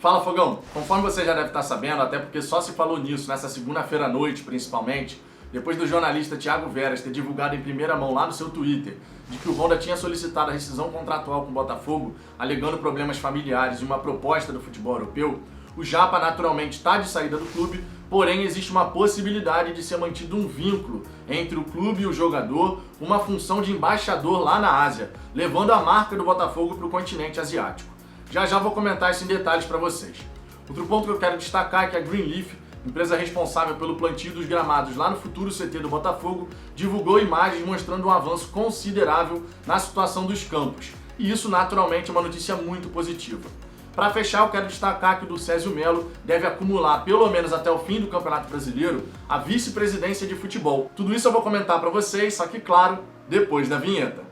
Fala, Fogão! Conforme você já deve estar sabendo, até porque só se falou nisso nessa segunda-feira à noite, principalmente, depois do jornalista Thiago Veras ter divulgado em primeira mão lá no seu Twitter de que o Honda tinha solicitado a rescisão contratual com o Botafogo, alegando problemas familiares e uma proposta do futebol europeu, o Japa naturalmente está de saída do clube, porém existe uma possibilidade de ser mantido um vínculo entre o clube e o jogador, uma função de embaixador lá na Ásia, levando a marca do Botafogo para o continente asiático. Já vou comentar isso em detalhes para vocês. Outro ponto que eu quero destacar é que a Greenleaf, empresa responsável pelo plantio dos gramados lá no futuro CT do Botafogo, divulgou imagens mostrando um avanço considerável na situação dos campos. E isso naturalmente é uma notícia muito positiva. Para fechar, eu quero destacar que o Durcésio Melo deve acumular, pelo menos até o fim do Campeonato Brasileiro, a vice-presidência de futebol. Tudo isso eu vou comentar para vocês, só que claro, depois da vinheta.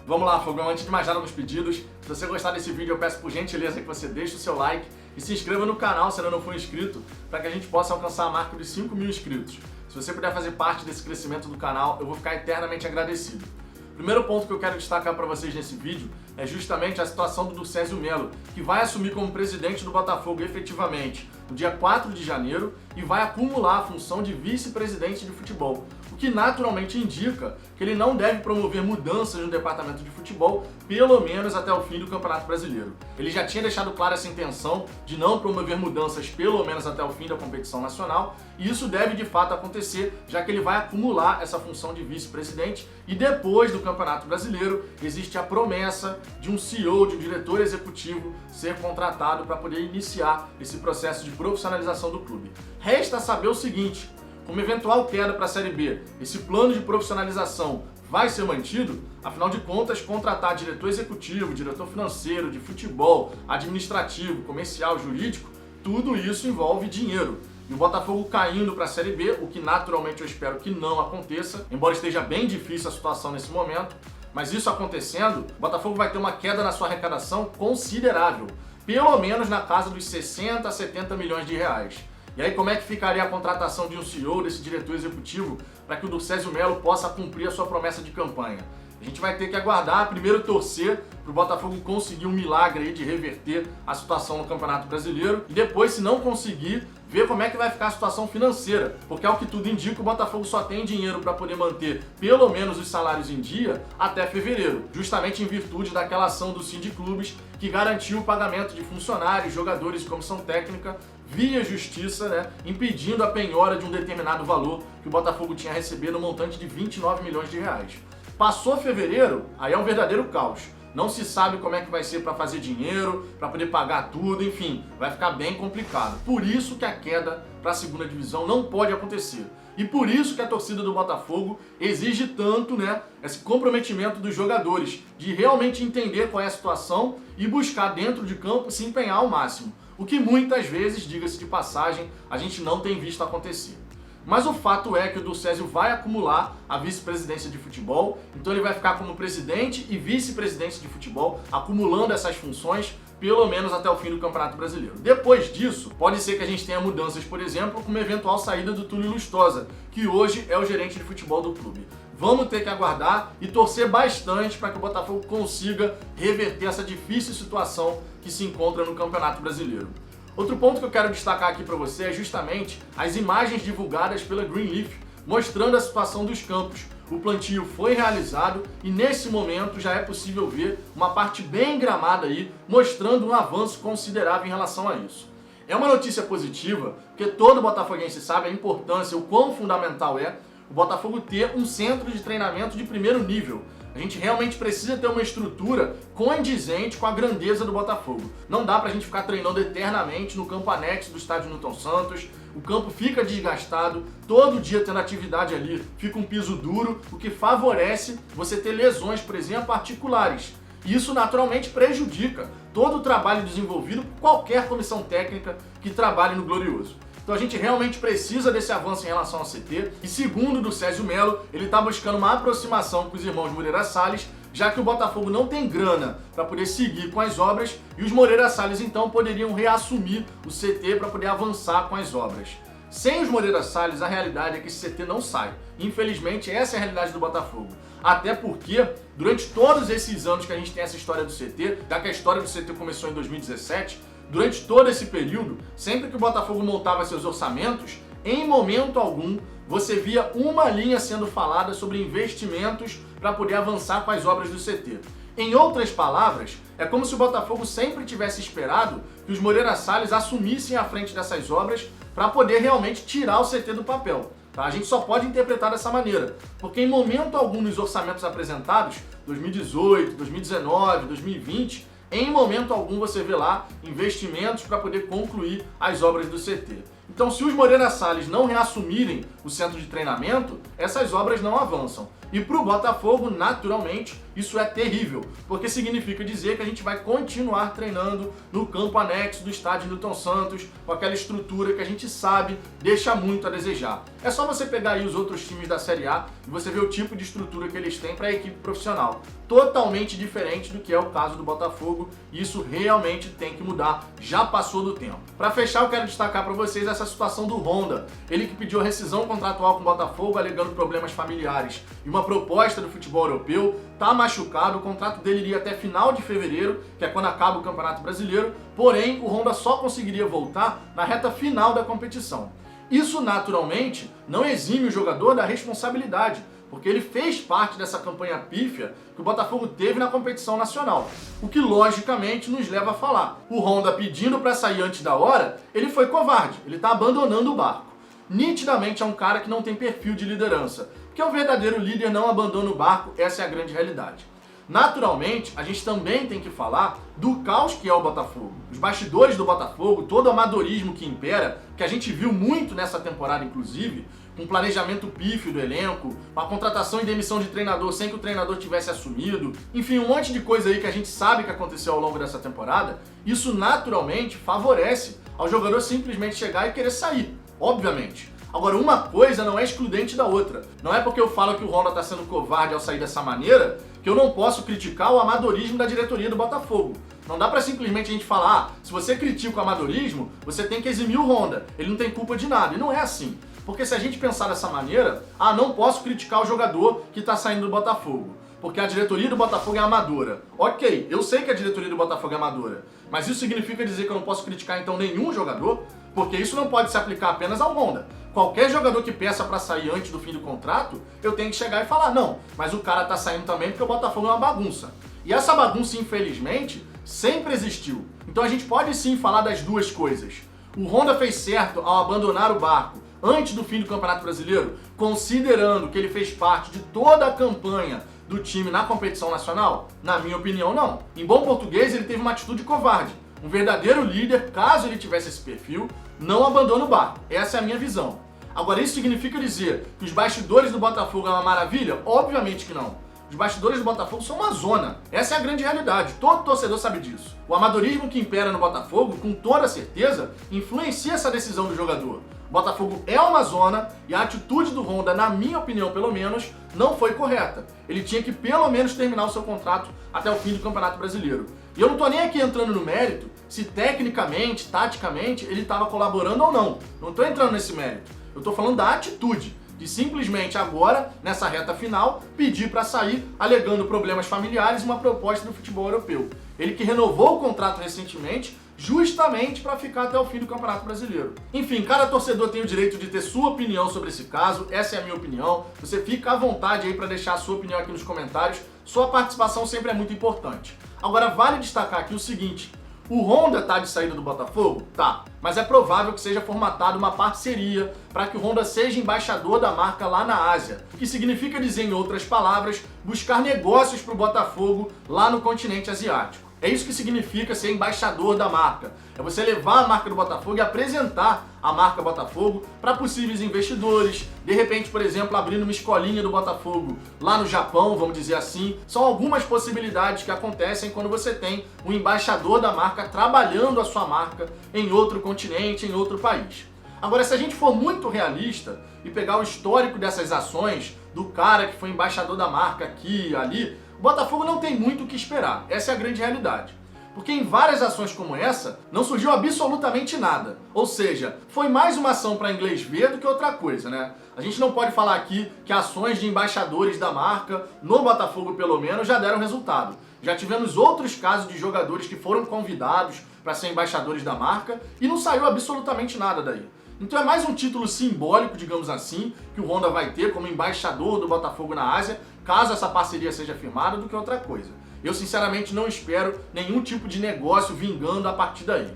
Vamos lá, Fogão, antes de mais nada nos pedidos, se você gostar desse vídeo eu peço por gentileza que você deixe o seu like e se inscreva no canal se ainda não for inscrito, para que a gente possa alcançar a marca de 5 mil inscritos. Se você puder fazer parte desse crescimento do canal, eu vou ficar eternamente agradecido. O primeiro ponto que eu quero destacar para vocês nesse vídeo é justamente a situação do Durcésio Melo, que vai assumir como presidente do Botafogo efetivamente no dia 4 de janeiro e vai acumular a função de vice-presidente de futebol, o que naturalmente indica que ele não deve promover mudanças no departamento de futebol, pelo menos até o fim do Campeonato Brasileiro. Ele já tinha deixado clara essa intenção de não promover mudanças pelo menos até o fim da competição nacional, e isso deve de fato acontecer, já que ele vai acumular essa função de vice-presidente e depois do Campeonato Brasileiro existe a promessa de um CEO, de um diretor executivo ser contratado para poder iniciar esse processo de profissionalização do clube. Resta saber o seguinte: como eventual queda para a Série B, esse plano de profissionalização vai ser mantido? Afinal de contas, contratar diretor executivo, diretor financeiro, de futebol, administrativo, comercial, jurídico, tudo isso envolve dinheiro. E o Botafogo caindo para a Série B, o que naturalmente eu espero que não aconteça, embora esteja bem difícil a situação nesse momento, mas isso acontecendo, o Botafogo vai ter uma queda na sua arrecadação considerável, pelo menos na casa dos 60 a 70 milhões de reais. E aí como é que ficaria a contratação de um CEO, desse diretor executivo, para que o Durcésio Melo possa cumprir a sua promessa de campanha? A gente vai ter que aguardar, primeiro torcer para o Botafogo conseguir um milagre aí de reverter a situação no Campeonato Brasileiro e depois, se não conseguir, ver como é que vai ficar a situação financeira, porque ao que tudo indica o Botafogo só tem dinheiro para poder manter pelo menos os salários em dia até fevereiro, justamente em virtude daquela ação do Sindiclubes que garantiu o pagamento de funcionários, jogadores e comissão técnica via justiça, impedindo a penhora de um determinado valor que o Botafogo tinha a receber no montante de 29 milhões de reais. Passou fevereiro, aí é um verdadeiro caos. Não se sabe como é que vai ser para fazer dinheiro, para poder pagar tudo, enfim, vai ficar bem complicado. Por isso que a queda para a segunda divisão não pode acontecer. E por isso que a torcida do Botafogo exige tanto, esse comprometimento dos jogadores, de realmente entender qual é a situação e buscar dentro de campo se empenhar ao máximo. O que muitas vezes, diga-se de passagem, a gente não tem visto acontecer. Mas o fato é que o Durcésio vai acumular a vice-presidência de futebol, então ele vai ficar como presidente e vice-presidente de futebol, acumulando essas funções pelo menos até o fim do Campeonato Brasileiro. Depois disso, pode ser que a gente tenha mudanças, por exemplo, como a eventual saída do Túlio Lustosa, que hoje é o gerente de futebol do clube. Vamos ter que aguardar e torcer bastante para que o Botafogo consiga reverter essa difícil situação que se encontra no Campeonato Brasileiro. Outro ponto que eu quero destacar aqui para você é justamente as imagens divulgadas pela Greenleaf, mostrando a situação dos campos. O plantio foi realizado e nesse momento já é possível ver uma parte bem gramada aí, mostrando um avanço considerável em relação a isso. É uma notícia positiva, porque todo botafoguense sabe a importância, o quão fundamental é o Botafogo ter um centro de treinamento de primeiro nível. A gente realmente precisa ter uma estrutura condizente com a grandeza do Botafogo. Não dá pra gente ficar treinando eternamente no campo anexo do estádio Newton Santos. O campo fica desgastado, todo dia tendo atividade ali, fica um piso duro, o que favorece você ter lesões, por exemplo, articulares. E isso naturalmente prejudica todo o trabalho desenvolvido por qualquer comissão técnica que trabalhe no Glorioso. Então a gente realmente precisa desse avanço em relação ao CT. E segundo o Durcésio Melo, ele está buscando uma aproximação com os irmãos Moreira Salles, já que o Botafogo não tem grana para poder seguir com as obras e os Moreira Salles então poderiam reassumir o CT para poder avançar com as obras. Sem os Moreira Salles, a realidade é que esse CT não sai. Infelizmente, essa é a realidade do Botafogo. Até porque, durante todos esses anos que a gente tem essa história do CT, já que a história do CT começou em 2017, durante todo esse período, sempre que o Botafogo montava seus orçamentos, em momento algum, você via uma linha sendo falada sobre investimentos para poder avançar com as obras do CT. Em outras palavras, é como se o Botafogo sempre tivesse esperado que os Moreira Salles assumissem a frente dessas obras para poder realmente tirar o CT do papel. Tá? A gente só pode interpretar dessa maneira, porque em momento algum nos orçamentos apresentados, 2018, 2019, 2020, em momento algum você vê lá investimentos para poder concluir as obras do CT. Então, se os Moreira Salles não reassumirem o centro de treinamento, essas obras não avançam. E para o Botafogo, naturalmente, isso é terrível, porque significa dizer que a gente vai continuar treinando no campo anexo do estádio Newton Santos, com aquela estrutura que a gente sabe deixa muito a desejar. É só você pegar aí os outros times da Série A e você ver o tipo de estrutura que eles têm para a equipe profissional. Totalmente diferente do que é o caso do Botafogo, e isso realmente tem que mudar, já passou do tempo. Para fechar, eu quero destacar para vocês essa situação do Honda, ele que pediu a rescisão contratual com o Botafogo alegando problemas familiares e uma proposta do futebol europeu, tá machucado, o contrato dele iria até final de fevereiro, que é quando acaba o Campeonato Brasileiro, porém o Honda só conseguiria voltar na reta final da competição. Isso naturalmente não exime o jogador da responsabilidade, porque ele fez parte dessa campanha pífia que o Botafogo teve na competição nacional, o que logicamente nos leva a falar. O Honda pedindo para sair antes da hora, ele foi covarde, ele está abandonando o barco. Nitidamente é um cara que não tem perfil de liderança, porque o verdadeiro líder não abandona o barco, essa é a grande realidade. Naturalmente, a gente também tem que falar do caos que é o Botafogo. Os bastidores do Botafogo, todo o amadorismo que impera, que a gente viu muito nessa temporada inclusive, com planejamento pífio do elenco, com a contratação e demissão de treinador sem que o treinador tivesse assumido, enfim, um monte de coisa aí que a gente sabe que aconteceu ao longo dessa temporada, isso naturalmente favorece ao jogador simplesmente chegar e querer sair, obviamente. Agora, uma coisa não é excludente da outra. Não é porque eu falo que o Honda está sendo covarde ao sair dessa maneira que eu não posso criticar o amadorismo da diretoria do Botafogo. Não dá pra simplesmente a gente falar, se você critica o amadorismo, você tem que eximir o Honda, ele não tem culpa de nada. E não é assim. Porque se a gente pensar dessa maneira, não posso criticar o jogador que está saindo do Botafogo, porque a diretoria do Botafogo é amadora. Ok, eu sei que a diretoria do Botafogo é amadora, mas isso significa dizer que eu não posso criticar então nenhum jogador? Porque isso não pode se aplicar apenas ao Honda. Qualquer jogador que peça para sair antes do fim do contrato, eu tenho que chegar e falar, não, mas o cara tá saindo também porque o Botafogo é uma bagunça. E essa bagunça, infelizmente, sempre existiu. Então a gente pode sim falar das duas coisas. O Honda fez certo ao abandonar o barco antes do fim do Campeonato Brasileiro, considerando que ele fez parte de toda a campanha do time na competição nacional? Na minha opinião, não. Em bom português, ele teve uma atitude covarde. Um verdadeiro líder, caso ele tivesse esse perfil, não abandona o barco. Essa é a minha visão. Agora, isso significa dizer que os bastidores do Botafogo é uma maravilha? Obviamente que não. Os bastidores do Botafogo são uma zona. Essa é a grande realidade. Todo torcedor sabe disso. O amadorismo que impera no Botafogo, com toda certeza, influencia essa decisão do jogador. O Botafogo é uma zona e a atitude do Honda, na minha opinião pelo menos, não foi correta. Ele tinha que pelo menos terminar o seu contrato até o fim do Campeonato Brasileiro. E eu não tô nem aqui entrando no mérito se tecnicamente, taticamente, ele estava colaborando ou não. Não tô entrando nesse mérito. Eu tô falando da atitude, de simplesmente agora, nessa reta final, pedir para sair alegando problemas familiares e uma proposta do futebol europeu. Ele que renovou o contrato recentemente, justamente para ficar até o fim do Campeonato Brasileiro. Enfim, cada torcedor tem o direito de ter sua opinião sobre esse caso, essa é a minha opinião. Você fica à vontade aí para deixar a sua opinião aqui nos comentários, sua participação sempre é muito importante. Agora, vale destacar aqui o seguinte, o Honda tá de saída do Botafogo? Tá, mas é provável que seja formatada uma parceria para que o Honda seja embaixador da marca lá na Ásia, o que significa dizer, em outras palavras, buscar negócios para o Botafogo lá no continente asiático. É isso que significa ser embaixador da marca. É você levar a marca do Botafogo e apresentar a marca Botafogo para possíveis investidores. De repente, por exemplo, abrindo uma escolinha do Botafogo lá no Japão, vamos dizer assim. São algumas possibilidades que acontecem quando você tem um embaixador da marca trabalhando a sua marca em outro continente, em outro país. Agora, se a gente for muito realista e pegar o histórico dessas ações do cara que foi embaixador da marca aqui e ali, o Botafogo não tem muito o que esperar, essa é a grande realidade. Porque em várias ações como essa, não surgiu absolutamente nada. Ou seja, foi mais uma ação para inglês ver do que outra coisa, né? A gente não pode falar aqui que ações de embaixadores da marca, no Botafogo pelo menos, já deram resultado. Já tivemos outros casos de jogadores que foram convidados para ser embaixadores da marca e não saiu absolutamente nada daí. Então é mais um título simbólico, digamos assim, que o Honda vai ter como embaixador do Botafogo na Ásia, caso essa parceria seja firmada, do que outra coisa. Eu sinceramente não espero nenhum tipo de negócio vingando a partir daí.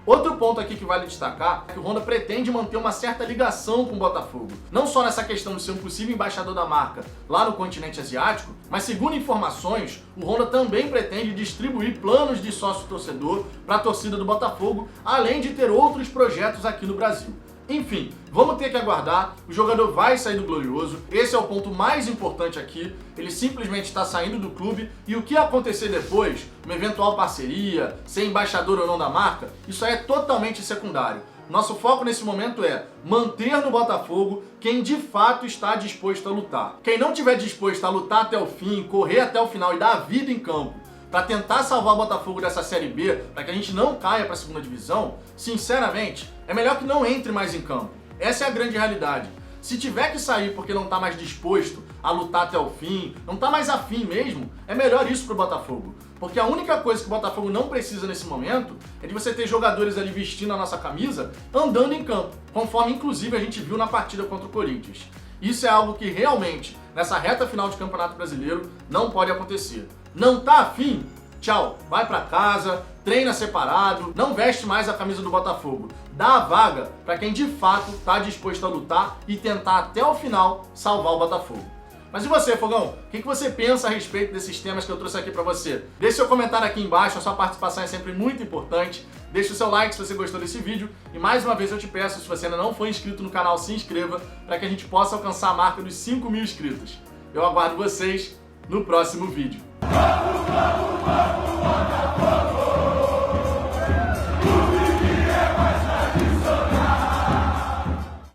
Outro ponto aqui que vale destacar é que o Honda pretende manter uma certa ligação com o Botafogo. Não só nessa questão de ser um possível embaixador da marca lá no continente asiático, mas segundo informações, o Honda também pretende distribuir planos de sócio-torcedor para a torcida do Botafogo, além de ter outros projetos aqui no Brasil. Enfim, vamos ter que aguardar, o jogador vai sair do Glorioso, esse é o ponto mais importante aqui, ele simplesmente está saindo do clube e o que acontecer depois, uma eventual parceria, ser embaixador ou não da marca, isso aí é totalmente secundário. Nosso foco nesse momento é manter no Botafogo quem de fato está disposto a lutar. Quem não estiver disposto a lutar até o fim, correr até o final e dar a vida em campo, para tentar salvar o Botafogo dessa Série B, para que a gente não caia para a segunda divisão, sinceramente, é melhor que não entre mais em campo. Essa é a grande realidade. Se tiver que sair porque não está mais disposto a lutar até o fim, não está mais afim mesmo, é melhor isso para o Botafogo. Porque a única coisa que o Botafogo não precisa nesse momento é de você ter jogadores ali vestindo a nossa camisa, andando em campo, conforme inclusive a gente viu na partida contra o Corinthians. Isso é algo que realmente, nessa reta final de Campeonato Brasileiro, não pode acontecer. Não tá afim? Tchau, vai pra casa, treina separado, não veste mais a camisa do Botafogo. Dá a vaga para quem de fato tá disposto a lutar e tentar até o final salvar o Botafogo. Mas e você, Fogão? O que você pensa a respeito desses temas que eu trouxe aqui pra você? Deixe seu comentário aqui embaixo, a sua participação é sempre muito importante. Deixe o seu like se você gostou desse vídeo. E mais uma vez eu te peço, se você ainda não for inscrito no canal, se inscreva para que a gente possa alcançar a marca dos 5.000 inscritos. Eu aguardo vocês no próximo vídeo.